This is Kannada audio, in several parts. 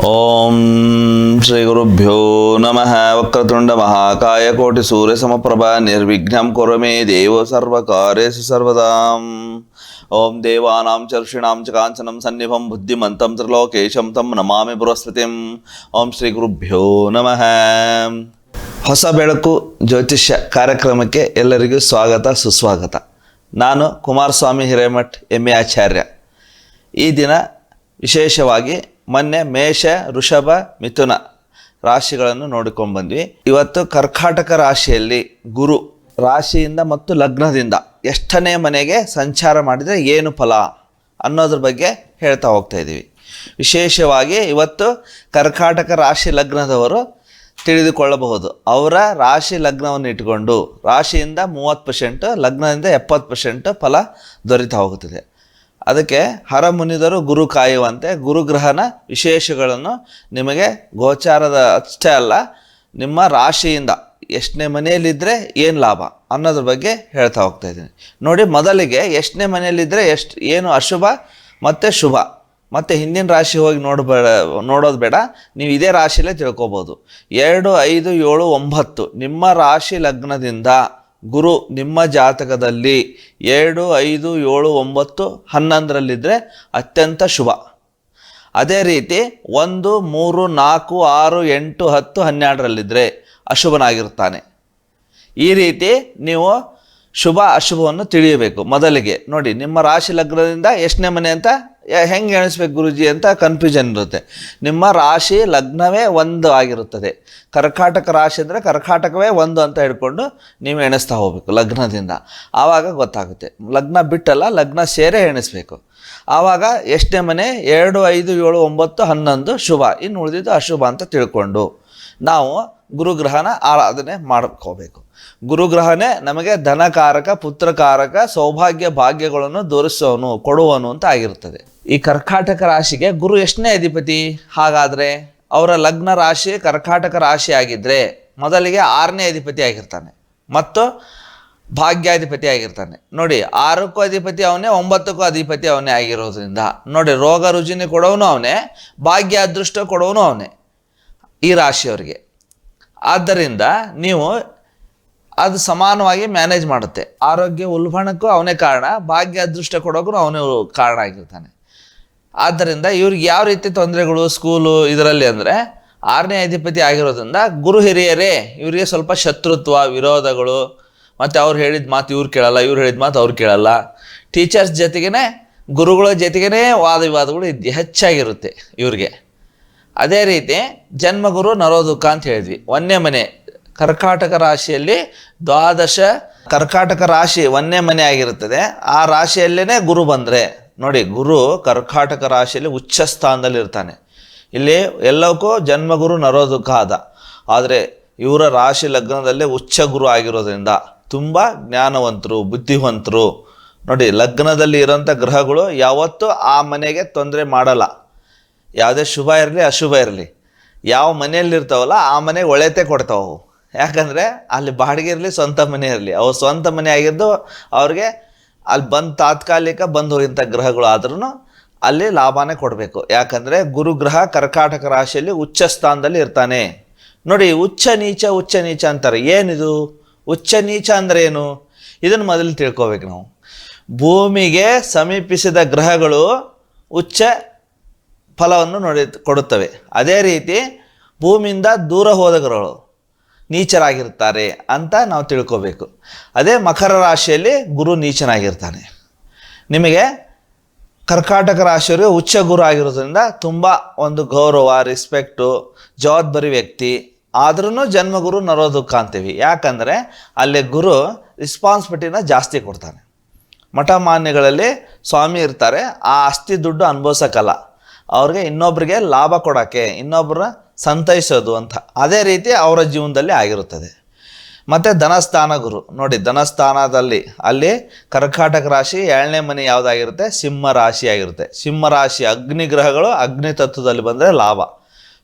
ಓಂ ಶ್ರೀ ಗುರುಭ್ಯೋ ನಮಃ. ವಕ್ರತುಂಡ ಮಹಾಕಾಯ ಕೋಟಿ ಸೂರ್ಯ ಸಮಪ್ರಭ ನಿರ್ವಿಘ್ನಂ ಕುರು ಮೇ ದೇವೋ ಸರ್ವಕಾರ್ಯೇಷು ಸರ್ವದಾಂ. ಓಂ ದೇವಾನಾಂ ಚರ್ಷಿಣಾಂ ಚ ಕಾಂಚನಂ ಸನ್ನಿಭಂ ಬುದ್ಧಿಮಂತಂ ತ್ರಿಲೋಕೇಶಂ ತಂ ನಮಾಮಿ ಬೃಹಸ್ಪತಿಂ. ಓಂ ಶ್ರೀ ಗುರುಭ್ಯೋ ನಮಃ. ಹೊಸ ಬೆಳಕು ಜ್ಯೋತಿಷ್ಯ ಕಾರ್ಯಕ್ರಮಕ್ಕೆ ಎಲ್ಲರಿಗೂ ಸ್ವಾಗತ ಸುಸ್ವಾಗತ. ನಾನು ಕುಮಾರಸ್ವಾಮಿ ಹಿರೇಮಠ್ ಎಮ್ಮೆ ಆಚಾರ್ಯ. ಈ ದಿನ ವಿಶೇಷವಾಗಿ ಮೊನ್ನೆ ಮೇಷ, ವೃಷಭ, ಮಿಥುನ ರಾಶಿಗಳನ್ನು ನೋಡಿಕೊಂಡು ಬಂದ್ವಿ. ಇವತ್ತು ಕರ್ಕಾಟಕ ರಾಶಿಯಲ್ಲಿ ಗುರು ರಾಶಿಯಿಂದ ಮತ್ತು ಲಗ್ನದಿಂದ ಎಷ್ಟನೇ ಮನೆಗೆ ಸಂಚಾರ ಮಾಡಿದರೆ ಏನು ಫಲ ಅನ್ನೋದ್ರ ಬಗ್ಗೆ ಹೇಳ್ತಾ ಹೋಗ್ತಾ ಇದ್ದೀವಿ. ವಿಶೇಷವಾಗಿ ಇವತ್ತು ಕರ್ಕಾಟಕ ರಾಶಿ ಲಗ್ನದವರು ತಿಳಿದುಕೊಳ್ಳಬಹುದು. ಅವರ ರಾಶಿ ಲಗ್ನವನ್ನು ಇಟ್ಟುಕೊಂಡು ರಾಶಿಯಿಂದ 30%, ಲಗ್ನದಿಂದ 70% ಫಲ ದೊರೀತಾ ಹೋಗುತ್ತದೆ. ಅದಕ್ಕೆ ಹರಮುನಿದರು ಗುರು ಕಾಯುವಂತೆ ಗುರುಗ್ರಹನ ವಿಶೇಷಗಳನ್ನು ನಿಮಗೆ ಗೋಚಾರದ ಅಷ್ಟೇ ಅಲ್ಲ, ನಿಮ್ಮ ರಾಶಿಯಿಂದ ಎಷ್ಟನೇ ಮನೆಯಲ್ಲಿದ್ದರೆ ಏನು ಲಾಭ ಅನ್ನೋದ್ರ ಬಗ್ಗೆ ಹೇಳ್ತಾ ಹೋಗ್ತಾ ಇದ್ದೀನಿ. ನೋಡಿ, ಮೊದಲಿಗೆ ಎಷ್ಟನೇ ಮನೆಯಲ್ಲಿದ್ದರೆ ಏನು ಅಶುಭ ಮತ್ತು ಶುಭ, ಮತ್ತು ಹಿಂದಿನ ರಾಶಿ ಹೋಗಿ ನೋಡೋದು ಬೇಡ, ನೀವು ಇದೇ ರಾಶಿಯಲ್ಲೇ ತಿಳ್ಕೊಬೋದು. 2, 5, 7, 9 ನಿಮ್ಮ ರಾಶಿ ಲಗ್ನದಿಂದ ಗುರು ನಿಮ್ಮ ಜಾತಕದಲ್ಲಿ 2, 5, 7, 9, 11ರಲ್ಲಿದ್ದರೆ ಅತ್ಯಂತ ಶುಭ. ಅದೇ ರೀತಿ 1, 3, 4, 6, 8, 10, 12ರಲ್ಲಿದ್ದರೆ ಅಶುಭನಾಗಿರ್ತಾನೆ. ಈ ರೀತಿ ನೀವು ಶುಭ ಅಶುಭವನ್ನು ತಿಳಿಯಬೇಕು. ಮೊದಲಿಗೆ ನೋಡಿ, ನಿಮ್ಮ ರಾಶಿ ಲಗ್ನದಿಂದ ಎಷ್ಟನೇ ಮನೆ ಅಂತ ಹೆಂಗೆ ಎಣಿಸ್ಬೇಕು ಗುರುಜಿ ಅಂತ ಕನ್ಫ್ಯೂಷನ್ ಇರುತ್ತೆ. ನಿಮ್ಮ ರಾಶಿ ಲಗ್ನವೇ 1 ಆಗಿರುತ್ತದೆ. ಕರ್ಕಾಟಕ ರಾಶಿ ಅಂದರೆ ಕರ್ಕಾಟಕವೇ 1 ಅಂತ ಹಿಡ್ಕೊಂಡು ನೀವು ಎಣಿಸ್ತಾ ಹೋಗಬೇಕು ಲಗ್ನದಿಂದ. ಆವಾಗ ಗೊತ್ತಾಗುತ್ತೆ. ಲಗ್ನ ಬಿಟ್ಟಲ್ಲ, ಲಗ್ನ ಸೇರೇ ಎಣಿಸ್ಬೇಕು. ಆವಾಗ ಎಷ್ಟನೇ ಮನೆ 2, 5, 7, 9, 11 ಶುಭ, ಇನ್ನು ಉಳಿದಿದ್ದು ಅಶುಭ ಅಂತ ತಿಳ್ಕೊಂಡು ನಾವು ಗುರುಗ್ರಹನ ಆರಾಧನೆ ಮಾಡ್ಕೋಬೇಕು. ಗುರುಗ್ರಹನೇ ನಮಗೆ ಧನಕಾರಕ, ಪುತ್ರಕಾರಕ, ಸೌಭಾಗ್ಯ ಭಾಗ್ಯಗಳನ್ನು ತೋರಿಸೋನು, ಕೊಡುವನು ಅಂತ ಆಗಿರ್ತದೆ. ಈ ಕರ್ಕಾಟಕ ರಾಶಿಗೆ ಗುರು ಎಷ್ಟನೇ ಅಧಿಪತಿ? ಹಾಗಾದರೆ ಅವರ ಲಗ್ನ ರಾಶಿ ಕರ್ಕಾಟಕ ರಾಶಿ ಆಗಿದ್ದರೆ ಮೊದಲಿಗೆ 6ನೇ ಅಧಿಪತಿ ಆಗಿರ್ತಾನೆ ಮತ್ತು ಭಾಗ್ಯಾಧಿಪತಿ ಆಗಿರ್ತಾನೆ. ನೋಡಿ, 6ಕ್ಕೂ ಅಧಿಪತಿ ಅವನೇ, 9ಕ್ಕೂ ಅಧಿಪತಿ ಅವನೇ ಆಗಿರೋದ್ರಿಂದ ನೋಡಿ, ರೋಗ ರುಜಿನ ಕೊಡೋನು ಅವನೇ, ಭಾಗ್ಯ ಅದೃಷ್ಟ ಕೊಡೋನು ಅವನೇ ಈ ರಾಶಿಯವರಿಗೆ. ಆದ್ದರಿಂದ ನೀವು ಅದು ಸಮಾನವಾಗಿ ಮ್ಯಾನೇಜ್ ಮಾಡುತ್ತೆ. ಆರೋಗ್ಯ ಉಲ್ಬಣಕ್ಕೂ ಅವನೇ ಕಾರಣ, ಭಾಗ್ಯ ಅದೃಷ್ಟ ಕೊಡೋಕ್ಕೂ ಅವನೇ ಕಾರಣ ಆಗಿರ್ತಾನೆ. ಆದ್ದರಿಂದ ಇವ್ರಿಗೆ ಯಾವ ರೀತಿ ತೊಂದರೆಗಳು ಸ್ಕೂಲು ಇದರಲ್ಲಿ ಅಂದರೆ 6ನೇ ಅಧಿಪತಿ ಆಗಿರೋದ್ರಿಂದ ಗುರು ಹಿರಿಯರೇ ಇವರಿಗೆ ಸ್ವಲ್ಪ ಶತ್ರುತ್ವ, ವಿರೋಧಗಳು, ಮತ್ತು ಅವ್ರು ಹೇಳಿದ ಮಾತು ಇವ್ರು ಕೇಳಲ್ಲ, ಇವ್ರು ಹೇಳಿದ ಮಾತು ಅವ್ರು ಕೇಳಲ್ಲ. ಟೀಚರ್ಸ್ ಜೊತೆಗೇ ಗುರುಗಳ ಜೊತೆಗೇ ವಾದ ವಿವಾದಗಳು ಹೆಚ್ಚಾಗಿರುತ್ತೆ ಇವ್ರಿಗೆ. ಅದೇ ರೀತಿ ಜನ್ಮಗುರು ನರೋದುಃಖ ಅಂತ ಹೇಳಿದ್ವಿ. 1ನೇ ಮನೆ ಕರ್ಕಾಟಕ ರಾಶಿಯಲ್ಲಿ 12 ಕರ್ಕಾಟಕ ರಾಶಿ 1ನೇ ಮನೆ ಆಗಿರುತ್ತದೆ. ಆ ರಾಶಿಯಲ್ಲೇ ಗುರು ಬಂದರೆ ನೋಡಿ, ಗುರು ಕರ್ಕಾಟಕ ರಾಶಿಯಲ್ಲಿ ಉಚ್ಚ ಸ್ಥಾನದಲ್ಲಿ ಇರ್ತಾನೆ. ಇಲ್ಲಿ ಎಲ್ಲಕ್ಕೂ ಜನ್ಮಗುರು ನರೋದುಃಖ ಆದ. ಆದರೆ ಇವರ ರಾಶಿ ಲಗ್ನದಲ್ಲೇ ಉಚ್ಚ ಗುರು ಆಗಿರೋದ್ರಿಂದ ತುಂಬ ಜ್ಞಾನವಂತರು, ಬುದ್ಧಿವಂತರು. ನೋಡಿ, ಲಗ್ನದಲ್ಲಿ ಇರೋಂಥ ಗ್ರಹಗಳು ಯಾವತ್ತೂ ಆ ಮನೆಗೆ ತೊಂದರೆ ಮಾಡಲ್ಲ. ಯಾವುದೇ ಶುಭ ಇರಲಿ ಅಶುಭ ಇರಲಿ, ಯಾವ ಮನೆಯಲ್ಲಿರ್ತಾವಲ್ಲ ಆ ಮನೆಗೆ ಒಳ್ಳೆತೆ ಕೊಡ್ತಾವೆ. ಯಾಕಂದರೆ ಅಲ್ಲಿ ಬಾಡಿಗೆ ಇರಲಿ ಸ್ವಂತ ಮನೆ ಇರಲಿ, ಅವ್ರ ಸ್ವಂತ ಮನೆ ಆಗಿದ್ದು ಅವ್ರಿಗೆ ಅಲ್ಲಿ ತಾತ್ಕಾಲಿಕ ಬಂದು ಹೋಗಿಂಥ ಗ್ರಹಗಳು ಆದ್ರೂ ಅಲ್ಲಿ ಲಾಭನೇ ಕೊಡಬೇಕು. ಯಾಕಂದರೆ ಗುರುಗ್ರಹ ಕರ್ಕಾಟಕ ರಾಶಿಯಲ್ಲಿ ಉಚ್ಚ ಸ್ಥಾನದಲ್ಲಿ ಇರ್ತಾನೆ. ನೋಡಿ, ಉಚ್ಚ ನೀಚ ಅಂತಾರೆ. ಏನಿದು ಉಚ್ಚ ನೀಚ ಅಂದರೆ ಏನು? ಇದನ್ನು ಮೊದಲು ತಿಳ್ಕೊಬೇಕು ನಾವು. ಭೂಮಿಗೆ ಸಮೀಪಿಸಿದ ಗ್ರಹಗಳು ಉಚ್ಚ ಫಲವನ್ನು ಕೊಡುತ್ತವೆ. ಅದೇ ರೀತಿ ಭೂಮಿಯಿಂದ ದೂರ ಹೋದ ಗ್ರಹಗಳು ನೀಚರಾಗಿರ್ತಾರೆ ಅಂತ ನಾವು ತಿಳ್ಕೋಬೇಕು. ಅದೇ ಮಕರ ರಾಶಿಯಲ್ಲಿ ಗುರು ನೀಚನಾಗಿರ್ತಾನೆ. ನಿಮಗೆ ಕರ್ಕಾಟಕ ರಾಶಿಯವರಿಗೆ ಉಚ್ಚ ಗುರು ಆಗಿರೋದ್ರಿಂದ ತುಂಬ ಒಂದು ಗೌರವ, ರೆಸ್ಪೆಕ್ಟು, ಜವಾಬ್ದಾರಿ ವ್ಯಕ್ತಿ. ಆದ್ರೂ ಜನ್ಮಗುರು ನರೋದುಃಖ ಅಂತೀವಿ. ಯಾಕಂದರೆ ಅಲ್ಲಿ ಗುರು ರೆಸ್ಪಾನ್ಸಿಬಿಲಿಟಿನ ಜಾಸ್ತಿ ಕೊಡ್ತಾನೆ. ಮಠ ಮಾನ್ಯಗಳಲ್ಲಿ ಸ್ವಾಮಿ ಇರ್ತಾರೆ, ಆ ಆಸ್ತಿ ದುಡ್ಡು ಅನುಭವಿಸೋಕ್ಕಲ್ಲ, ಅವ್ರಿಗೆ ಇನ್ನೊಬ್ರಿಗೆ ಲಾಭ ಕೊಡೋಕ್ಕೆ, ಇನ್ನೊಬ್ಬರ ಸಂತೈಸೋದು ಅಂತ. ಅದೇ ರೀತಿ ಅವರ ಜೀವನದಲ್ಲಿ ಆಗಿರುತ್ತದೆ. ಮತ್ತು ಧನಸ್ಥಾನ ಗುರು ನೋಡಿ, ಧನಸ್ಥಾನದಲ್ಲಿ ಅಲ್ಲಿ ಕರ್ಕಾಟಕ ರಾಶಿ 2ನೇ ಮನೆ ಯಾವುದಾಗಿರುತ್ತೆ? ಸಿಂಹ ರಾಶಿ ಆಗಿರುತ್ತೆ. ಸಿಂಹ ರಾಶಿ ಅಗ್ನಿಗ್ರಹಗಳು ಅಗ್ನಿ ತತ್ವದಲ್ಲಿ ಬಂದರೆ ಲಾಭ.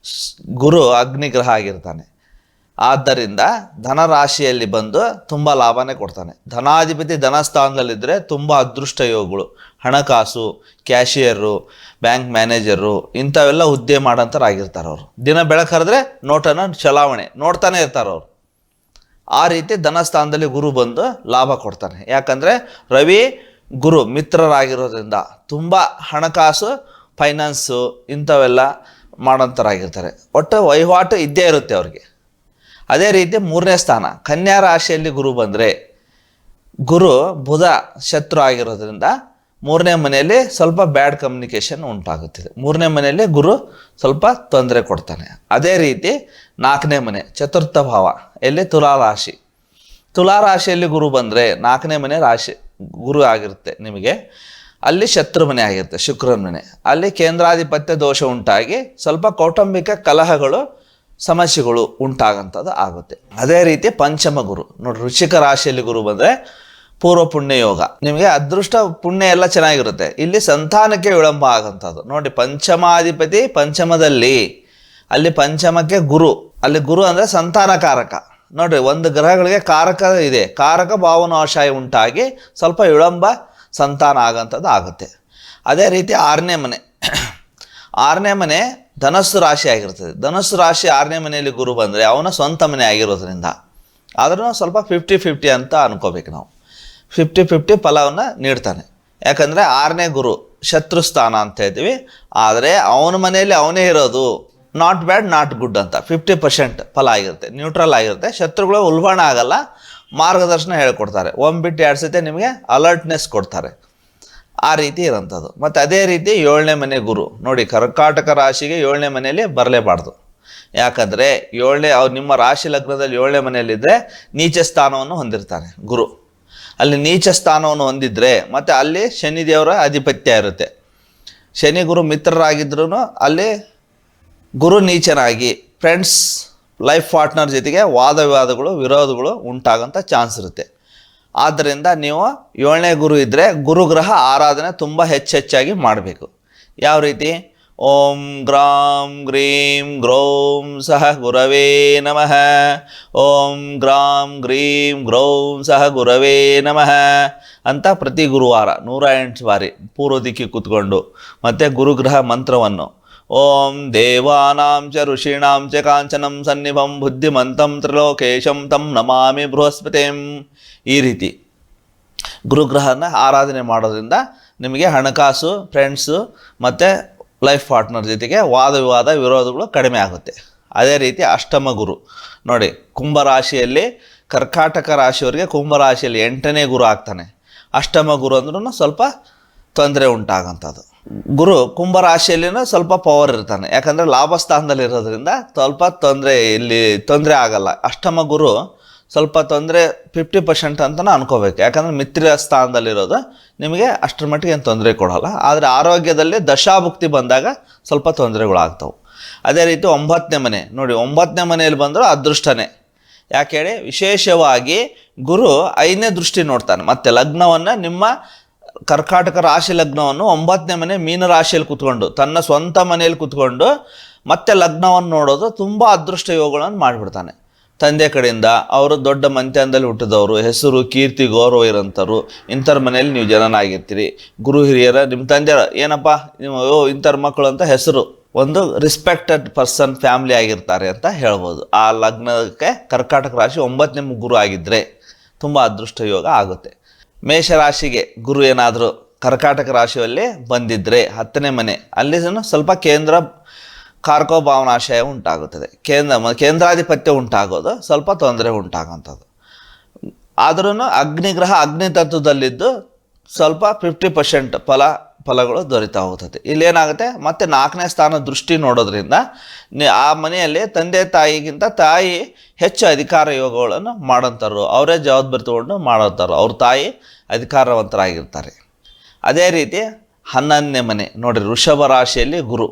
ಗುರು ಅಗ್ನಿಗ್ರಹ ಆಗಿರ್ತಾನೆ. ಆದ್ದರಿಂದ ಧನರಾಶಿಯಲ್ಲಿ ಬಂದು ತುಂಬ ಲಾಭನೇ ಕೊಡ್ತಾನೆ. ಧನಾಧಿಪತಿ ಧನಸ್ಥಾನದಲ್ಲಿದ್ದರೆ ತುಂಬ ಅದೃಷ್ಟ ಯೋಗಗಳು. ಹಣಕಾಸು, ಕ್ಯಾಶಿಯರು, ಬ್ಯಾಂಕ್ ಮ್ಯಾನೇಜರು ಇಂಥವೆಲ್ಲ ಹುದ್ದೆ ಮಾಡೋಂಥವ್ರಾಗಿರ್ತಾರೆ ಅವರು. ದಿನ ಬೆಳಕರಿದ್ರೆ ನೋಟನ್ನು ಚಲಾವಣೆ ನೋಡ್ತಾನೆ ಇರ್ತಾರೆ ಅವರು. ಆ ರೀತಿ ಧನಸ್ಥಾನದಲ್ಲಿ ಗುರು ಬಂದು ಲಾಭ ಕೊಡ್ತಾನೆ. ಯಾಕಂದರೆ ರವಿ ಗುರು ಮಿತ್ರರಾಗಿರೋದ್ರಿಂದ ತುಂಬ ಹಣಕಾಸು, ಫೈನಾನ್ಸು ಇಂಥವೆಲ್ಲ ಮಾಡೋಂಥವ್ರಾಗಿರ್ತಾರೆ. ಒಟ್ಟು ವಹಿವಾಟು ಇದ್ದೇ ಇರುತ್ತೆ ಅವ್ರಿಗೆ. ಅದೇ ರೀತಿ 3ನೇ ಸ್ಥಾನ ಕನ್ಯಾ ರಾಶಿಯಲ್ಲಿ ಗುರು ಬಂದರೆ, ಗುರು ಬುಧ ಶತ್ರು ಆಗಿರೋದ್ರಿಂದ 3ನೇ ಮನೆಯಲ್ಲಿ ಸ್ವಲ್ಪ ಬ್ಯಾಡ್ ಕಮ್ಯುನಿಕೇಷನ್ ಉಂಟಾಗುತ್ತಿದೆ. 3ನೇ ಮನೆಯಲ್ಲಿ ಗುರು ಸ್ವಲ್ಪ ತೊಂದರೆ ಕೊಡ್ತಾನೆ. ಅದೇ ರೀತಿ 4ನೇ ಮನೆ ಚತುರ್ಥ ಭಾವ ಎಲ್ಲಿ ತುಲಾರಾಶಿ. ತುಲಾರಾಶಿಯಲ್ಲಿ ಗುರು ಬಂದರೆ 4ನೇ ಮನೆ ರಾಶಿ ಗುರು ಆಗಿರುತ್ತೆ ನಿಮಗೆ. ಅಲ್ಲಿ ಶತ್ರು ಮನೆ ಆಗಿರುತ್ತೆ, ಶುಕ್ರನ ಮನೆ. ಅಲ್ಲಿ ಕೇಂದ್ರಾಧಿಪತ್ಯ ದೋಷ ಉಂಟಾಗಿ ಸ್ವಲ್ಪ ಕೌಟುಂಬಿಕ ಕಲಹಗಳು, ಸಮಸ್ಯೆಗಳು ಉಂಟಾಗಂಥದ್ದು ಆಗುತ್ತೆ. ಅದೇ ರೀತಿ ಪಂಚಮ ಗುರು ನೋಡಿ, ವೃಶ್ಚಿಕ ರಾಶಿಯಲ್ಲಿ ಗುರು ಬಂದರೆ ಪೂರ್ವ ಪುಣ್ಯ ಯೋಗ, ನಿಮಗೆ ಅದೃಷ್ಟ ಪುಣ್ಯ ಎಲ್ಲ ಚೆನ್ನಾಗಿರುತ್ತೆ. ಇಲ್ಲಿ ಸಂತಾನಕ್ಕೆ ವಿಳಂಬ ಆಗೋಂಥದ್ದು ನೋಡಿ. ಪಂಚಮಾಧಿಪತಿ ಪಂಚಮದಲ್ಲಿ, ಅಲ್ಲಿ ಪಂಚಮಕ್ಕೆ ಗುರು, ಅಲ್ಲಿ ಗುರು ಅಂದರೆ ಸಂತಾನಕಾರಕ ನೋಡಿರಿ. ಒಂದು ಗ್ರಹಗಳಿಗೆ ಕಾರಕ ಇದೆ, ಕಾರಕ ಭಾವನಾಶಯ ಉಂಟಾಗಿ ಸ್ವಲ್ಪ ವಿಳಂಬ ಸಂತಾನ ಆಗೋಂಥದ್ದು ಆಗುತ್ತೆ. ಅದೇ ರೀತಿ 6ನೇ ಮನೆ, 6ನೇ ಮನೆ ಧನಸ್ಸು ರಾಶಿ ಆಗಿರ್ತದೆ. ಧನಸ್ಸು ರಾಶಿ 6ನೇ ಮನೆಯಲ್ಲಿ ಗುರು ಬಂದರೆ ಅವನ ಸ್ವಂತ ಮನೆ ಆಗಿರೋದ್ರಿಂದ ಆದ್ರೂ ಸ್ವಲ್ಪ 50-50 ಅಂತ ಅನ್ಕೋಬೇಕು ನಾವು. 50-50 ಫಲವನ್ನು ನೀಡ್ತಾನೆ. ಯಾಕಂದರೆ 6ನೇ ಗುರು ಶತ್ರು ಸ್ಥಾನ ಅಂತ ಹೇಳ್ತೀವಿ. ಆದರೆ ಅವನ ಮನೆಯಲ್ಲಿ ಅವನೇ ಇರೋದು ನಾಟ್ ಬ್ಯಾಡ್ ನಾಟ್ ಗುಡ್ ಅಂತ 50% ಫಲ ಆಗಿರುತ್ತೆ, ನ್ಯೂಟ್ರಲ್ ಆಗಿರುತ್ತೆ. ಶತ್ರುಗಳು ಉಲ್ಬಣ ಆಗಲ್ಲ, ಮಾರ್ಗದರ್ಶನ ಹೇಳ್ಕೊಡ್ತಾರೆ. ಬಿಟ್ಟು 2 ಸತಿ ನಿಮಗೆ ಅಲರ್ಟ್ನೆಸ್ ಕೊಡ್ತಾರೆ. ಆ ರೀತಿ ಇರೋಂಥದ್ದು. ಮತ್ತು ಅದೇ ರೀತಿ 7ನೇ ಮನೆ ಗುರು ನೋಡಿ, ಕರ್ಕಾಟಕ ರಾಶಿಗೆ 7ನೇ ಮನೆಯಲ್ಲಿ ಬರಲೇಬಾರ್ದು. ಯಾಕಂದರೆ ನಿಮ್ಮ ರಾಶಿ ಲಗ್ನದಲ್ಲಿ 7ನೇ ಮನೆಯಲ್ಲಿದ್ದರೆ ನೀಚ ಸ್ಥಾನವನ್ನು ಹೊಂದಿರ್ತಾನೆ ಗುರು. ಅಲ್ಲಿ ನೀಚ ಸ್ಥಾನವನ್ನು ಹೊಂದಿದ್ರೆ ಮತ್ತು ಅಲ್ಲಿ ಶನಿದೇವರ ಆಧಿಪತ್ಯ ಇರುತ್ತೆ. ಶನಿ ಗುರು ಮಿತ್ರರಾಗಿದ್ರೂ ಅಲ್ಲಿ ಗುರು ನೀಚನಾಗಿ ಫ್ರೆಂಡ್ಸ್, ಲೈಫ್ ಪಾರ್ಟ್ನರ್ ಜೊತೆಗೆ ವಾದ ವಿವಾದಗಳು, ವಿರೋಧಗಳು ಉಂಟಾಗೋಂಥ ಚಾನ್ಸ್ ಇರುತ್ತೆ. ಆದ್ದರಿಂದ ನೀವು 7ನೇ ಗುರು ಇದ್ದರೆ ಗುರುಗ್ರಹ ಆರಾಧನೆ ತುಂಬ ಹೆಚ್ಚಾಗಿ ಮಾಡಬೇಕು. ಯಾವ ರೀತಿ? ಓಂ ಗ್ರಾಂ ಗ್ರೀಂ ಗ್ರೌಂ ಸಹ ಗುರವೇ ನಮಃ, ಓಂ ಗ್ರಾಂ ಗ್ರೀಂ ಗ್ರೌಂ ಸಹ ಗುರವೇ ನಮಃ ಅಂತ ಪ್ರತಿ ಗುರುವಾರ 108 ಬಾರಿ ಪೂರ್ವ ದಿಕ್ಕಿ ಕೂತ್ಕೊಂಡು ಮತ್ತು ಗುರುಗ್ರಹ ಮಂತ್ರವನ್ನು ಓಂ ದೇವಾನಾಂ ಚ ಋಷೀಣಾಂ ಚ ಕಾಂಚನಂ ಸನ್ನಿಭಂ ಬುದ್ಧಿಮಂತಂ ತ್ರಿಲೋಕೇಶಂ ತಂ ನಮಾಮಿ ಬೃಹಸ್ಪತಿಂ ಈ ರೀತಿ ಗುರುಗ್ರಹನ ಆರಾಧನೆ ಮಾಡೋದ್ರಿಂದ ನಿಮಗೆ ಹಣಕಾಸು, ಫ್ರೆಂಡ್ಸು ಮತ್ತು ಲೈಫ್ ಪಾರ್ಟ್ನರ್ ಜೊತೆಗೆ ವಾದ ವಿವಾದ ವಿರೋಧಗಳು ಕಡಿಮೆ ಆಗುತ್ತೆ. ಅದೇ ರೀತಿ ಅಷ್ಟಮ ಗುರು ನೋಡಿ, ಕುಂಭರಾಶಿಯಲ್ಲಿ ಕರ್ಕಾಟಕ ರಾಶಿಯವರಿಗೆ ಕುಂಭರಾಶಿಯಲ್ಲಿ 8ನೇ ಗುರು ಆಗ್ತಾನೆ. ಅಷ್ಟಮ ಗುರು ಅಂದ್ರೂ ಸ್ವಲ್ಪ ತೊಂದರೆ ಉಂಟಾಗೋಂಥದ್ದು. ಗುರು ಕುಂಭರಾಶಿಯಲ್ಲಿನೂ ಸ್ವಲ್ಪ ಪವರ್ ಇರ್ತಾನೆ. ಯಾಕಂದರೆ ಲಾಭ ಸ್ಥಾನದಲ್ಲಿ ಇರೋದ್ರಿಂದ ಸ್ವಲ್ಪ ತೊಂದರೆ ಆಗಲ್ಲ. ಅಷ್ಟಮ ಗುರು ಸ್ವಲ್ಪ ತೊಂದರೆ 50% ಅಂತಲೂ ಅನ್ಕೋಬೇಕು. ಯಾಕಂದರೆ ಮಿತ್ರ ಸ್ಥಾನದಲ್ಲಿರೋದು ನಿಮಗೆ ಅಷ್ಟರ ಮಟ್ಟಿಗೆ ಏನು ತೊಂದರೆ ಕೊಡೋಲ್ಲ. ಆದರೆ ಆರೋಗ್ಯದಲ್ಲಿ ದಶಾಭುಕ್ತಿ ಬಂದಾಗ ಸ್ವಲ್ಪ ತೊಂದರೆಗಳಾಗ್ತವೆ. ಅದೇ ರೀತಿ 9ನೇ ಮನೆ ನೋಡಿ, 9ನೇ ಮನೆಯಲ್ಲಿ ಬಂದರೂ ಅದೃಷ್ಟನೇ. ಯಾಕೆ ಹೇಳಿ? ವಿಶೇಷವಾಗಿ ಗುರು 5ನೇ ದೃಷ್ಟಿ ನೋಡ್ತಾನೆ. ಮತ್ತು ಲಗ್ನವನ್ನು, ನಿಮ್ಮ ಕರ್ಕಾಟಕ ರಾಶಿ ಲಗ್ನವನ್ನು 9ನೇ ಮನೆ ಮೀನರಾಶಿಯಲ್ಲಿ ಕೂತ್ಕೊಂಡು, ತನ್ನ ಸ್ವಂತ ಮನೆಯಲ್ಲಿ ಕೂತ್ಕೊಂಡು ಮತ್ತೆ ಲಗ್ನವನ್ನು ನೋಡೋದು ತುಂಬ ಅದೃಷ್ಟ ಯೋಗಗಳನ್ನು ಮಾಡಿಬಿಡ್ತಾನೆ. ತಂದೆ ಕಡೆಯಿಂದ ಅವರು ದೊಡ್ಡ ಮಂತ್ಯಂದಲ್ಲಿ ಹುಟ್ಟಿದವರು, ಹೆಸರು, ಕೀರ್ತಿ, ಗೌರವ ಇರೋಂಥವ್ರು, ಇಂಥವ್ರ ಮನೆಯಲ್ಲಿ ನೀವು ಜನನಾಗಿರ್ತೀರಿ. ಗುರು ಹಿರಿಯರ ನಿಮ್ಮ ತಂದೆಯರ ಏನಪ್ಪ ನೀವು ಇಂಥವ್ರ ಮಕ್ಕಳು ಅಂತ ಹೆಸರು, ಒಂದು ರಿಸ್ಪೆಕ್ಟೆಡ್ ಪರ್ಸನ್ ಫ್ಯಾಮ್ಲಿ ಆಗಿರ್ತಾರೆ ಅಂತ ಹೇಳ್ಬೋದು. ಆ ಲಗ್ನಕ್ಕೆ ಕರ್ಕಾಟಕ ರಾಶಿ 9ನೇ ಗುರು ಆಗಿದ್ದರೆ ತುಂಬ ಅದೃಷ್ಟ ಯೋಗ ಆಗುತ್ತೆ. ಮೇಷರಾಶಿಗೆ ಗುರು ಏನಾದರೂ ಕರ್ಕಾಟಕ ರಾಶಿಯಲ್ಲಿ ಬಂದಿದ್ದರೆ 10ನೇ ಮನೆ, ಅಲ್ಲಿ ಸ್ವಲ್ಪ ಕೇಂದ್ರ ಕಾರ್ಕೋ ಭಾವನಾಶಯ ಉಂಟಾಗುತ್ತದೆ. ಕೇಂದ್ರಾಧಿಪತ್ಯ ಉಂಟಾಗೋದು ಸ್ವಲ್ಪ ತೊಂದರೆ ಉಂಟಾಗೋಂಥದ್ದು. ಆದ್ರೂ ಅಗ್ನಿಗ್ರಹ ಅಗ್ನಿ ತತ್ವದಲ್ಲಿದ್ದು ಸ್ವಲ್ಪ 50% ಫಲಗಳು ದೊರೀತಾ ಹೋಗ್ತದೆ. ಇಲ್ಲೇನಾಗುತ್ತೆ, ಮತ್ತು 4ನೇ ಸ್ಥಾನ ದೃಷ್ಟಿ ನೋಡೋದ್ರಿಂದ ಆ ಮನೆಯಲ್ಲಿ ತಂದೆ ತಾಯಿಗಿಂತ ತಾಯಿ ಹೆಚ್ಚು ಅಧಿಕಾರ ಯೋಗಗಳನ್ನು ಮಾಡೋಂಥವ್ರು, ಅವರೇ ಜವಾಬ್ದಾರಿ ತಗೊಂಡು ಮಾಡೋಂಥವ್ರು, ಅವ್ರ ತಾಯಿ ಅಧಿಕಾರವಂತರಾಗಿರ್ತಾರೆ. ಅದೇ ರೀತಿ 11ನೇ ಮನೆ ನೋಡಿರಿ, ವೃಷಭ ರಾಶಿಯಲ್ಲಿ ಗುರು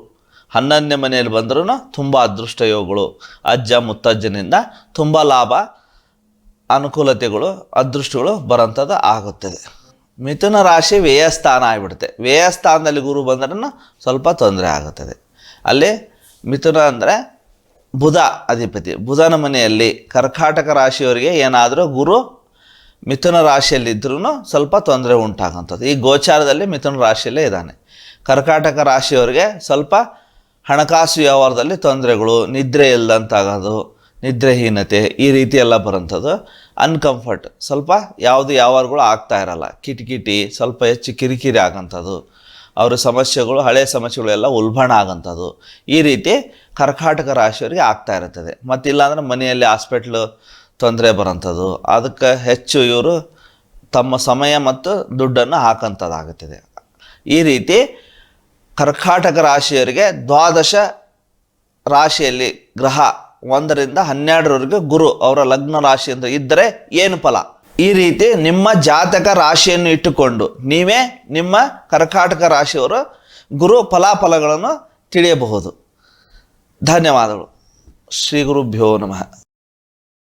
11ನೇ ಮನೆಯಲ್ಲಿ ಬಂದ್ರೂ ತುಂಬ ಅದೃಷ್ಟ ಯೋಗಗಳು, ಅಜ್ಜ ಮುತ್ತಜ್ಜನಿಂದ ತುಂಬ ಲಾಭ, ಅನುಕೂಲತೆಗಳು, ಅದೃಷ್ಟಗಳು ಬರೋಂಥದ್ದು ಆಗುತ್ತದೆ. ಮಿಥುನ ರಾಶಿ ವ್ಯಯಸ್ಥಾನ ಆಗಿಬಿಡುತ್ತೆ. ವ್ಯಯಸ್ಥಾನದಲ್ಲಿ ಗುರು ಬಂದ್ರೂ ಸ್ವಲ್ಪ ತೊಂದರೆ ಆಗುತ್ತದೆ. ಅಲ್ಲಿ ಮಿಥುನ ಅಂದರೆ ಬುಧ ಅಧಿಪತಿ, ಬುಧನ ಮನೆಯಲ್ಲಿ ಕರ್ಕಾಟಕ ರಾಶಿಯವರಿಗೆ ಏನಾದರೂ ಗುರು ಮಿಥುನ ರಾಶಿಯಲ್ಲಿದ್ರೂ ಸ್ವಲ್ಪ ತೊಂದರೆ ಉಂಟಾಗಂಥದ್ದು. ಈ ಗೋಚಾರದಲ್ಲಿ ಮಿಥುನ ರಾಶಿಯಲ್ಲೇ ಇದ್ದಾನೆ. ಕರ್ಕಾಟಕ ರಾಶಿಯವರಿಗೆ ಸ್ವಲ್ಪ ಹಣಕಾಸು ವ್ಯವಹಾರದಲ್ಲಿ ತೊಂದರೆಗಳು, ನಿದ್ರೆ ಇಲ್ಲದಂತಾಗೋದು, ನಿದ್ರೆಹೀನತೆ ಈ ರೀತಿ ಎಲ್ಲ ಬರೋಂಥದ್ದು. ಅನ್ಕಂಫರ್ಟ್, ಸ್ವಲ್ಪ ಯಾವುದು ವ್ಯವಹಾರಗಳು ಆಗ್ತಾ ಇರಲ್ಲ, ಕಿಟಕಿಟಿ, ಸ್ವಲ್ಪ ಹೆಚ್ಚು ಕಿರಿಕಿರಿ ಆಗೋಂಥದ್ದು, ಅವರ ಸಮಸ್ಯೆಗಳು, ಹಳೆಯ ಸಮಸ್ಯೆಗಳೆಲ್ಲ ಉಲ್ಬಣ ಆಗೋಂಥದ್ದು, ಈ ರೀತಿ ಕರ್ಕಾಟಕ ರಾಶಿಯವರಿಗೆ ಆಗ್ತಾ ಇರುತ್ತದೆ. ಮತ್ತಿಲ್ಲಾಂದರೆ ಮನೆಯಲ್ಲಿ ಹಾಸ್ಪಿಟ್ಲು ತೊಂದರೆ ಬರೋಂಥದ್ದು, ಅದಕ್ಕೆ ಹೆಚ್ಚು ಇವರು ತಮ್ಮ ಸಮಯ ಮತ್ತು ದುಡ್ಡನ್ನು ಹಾಕೋಂಥದ್ದಾಗುತ್ತದೆ. ಈ ರೀತಿ ಕರ್ಕಾಟಕ ರಾಶಿಯವರಿಗೆ ದ್ವಾದಶ ರಾಶಿಯಲ್ಲಿ ಗ್ರಹ 1ರಿಂದ 12ರವರೆಗೆ ಗುರು ಅವರ ಲಗ್ನ ರಾಶಿ ಅಂತ ಇದ್ದರೆ ಏನು ಫಲ? ಈ ರೀತಿ ನಿಮ್ಮ ಜಾತಕ ರಾಶಿಯನ್ನು ಇಟ್ಟುಕೊಂಡು ನೀವೇ ನಿಮ್ಮ ಕರ್ಕಾಟಕ ರಾಶಿಯವರು ಗುರು ಫಲಾಫಲಗಳನ್ನು ತಿಳಿಯಬಹುದು. ಧನ್ಯವಾದಗಳು. ಶ್ರೀ ಗುರುಭ್ಯೋ ನಮಃ.